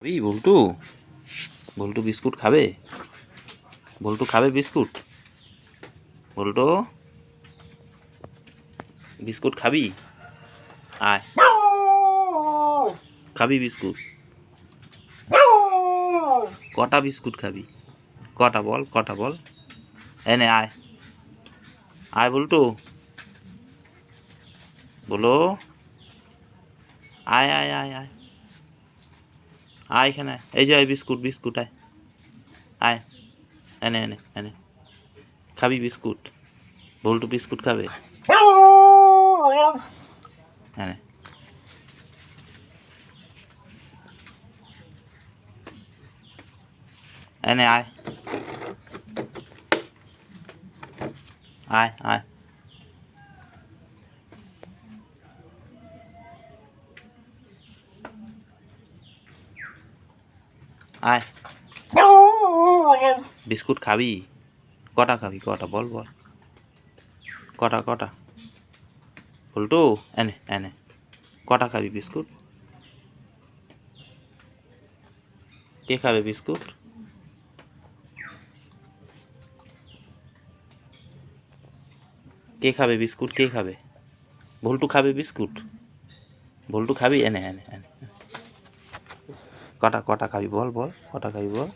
বল্টু বল্টু biscuit খাবে? বল্টু খাবে biscuit? বল্টু biscuit খাবি? আয়, খাবি বিস্কুট? কটা বিস্কুট খাবি? কটা বল, কটা বল। এনে আয়, আয় বল্টু, বলো, আয় আয় আয় আয় আয় এখানে। এই যে বিস্কুট, বিস্কুট আয়, আয় এনে এনে এনে। খাবি বিস্কুট? বল্টু বিস্কুট খাবে? এনে এনে আয়, আয় আয় আয়। বিস্কুট খাবি? কটা খাবি? কটা বল বল, কটা কটা? বল্টু এনে এনে, কটা খাবি বিস্কুট? কে খাবে বিস্কুট? কে খাবে বিস্কুট? কে খাবে? বল্টু খাবে বিস্কুট? বল্টু খাবি? এনে এনে এনে, কটা কটা খাবি বল বল, কটা খাবি বল।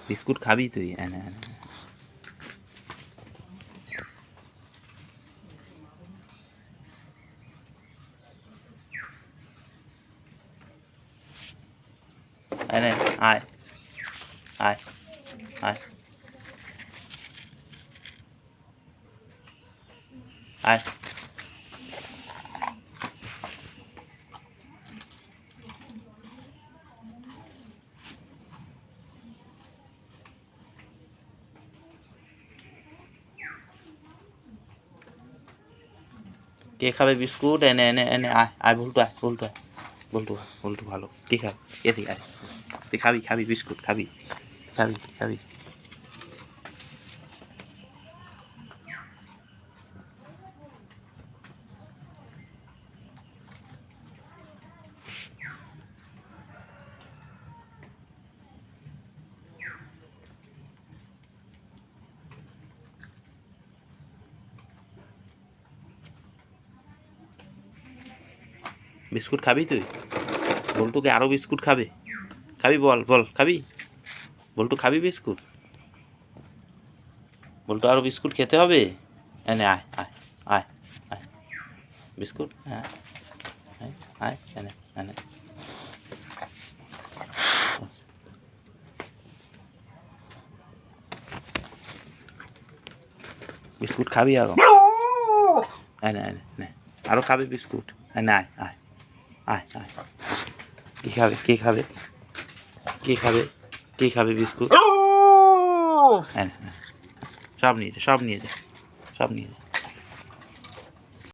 বিস্কুট খাবি তুই? এনে এনে এনে আয় আয় আয় আয়। কে খাবে বিস্কুট? এনে এনে এনে আয় আয় বল্টু, আয় বল্টু, আয় বল্টু, বল্টু ভালো। কে খাবে? এদিকে আয়, তুই খাবি? খাবি বিস্কুট? খাবি? খাবি খাবি? বিস্কুট খাবি তুই? বল্টুকে আরো বিস্কুট খাবে? খাবি বল বল, খাবি? বল্টু খাবি বিস্কুট? বল্টু আরো বিস্কুট খেতে হবে? এনে আয় আয় আয় আয়, বিস্কুট, হ্যাঁ আয় আয় এনে এনে। বিস্কুট খাবি আরো? এনে এনে নে, আরো খাবি বিস্কুট? এনে আয় আয় আয় আয়। কে খাবে? কে খাবে? কে খাবে? কে খাবে বিস্কুট? এনে সব নিয়ে যা, সব নিয়ে যা, সব নিয়ে যা।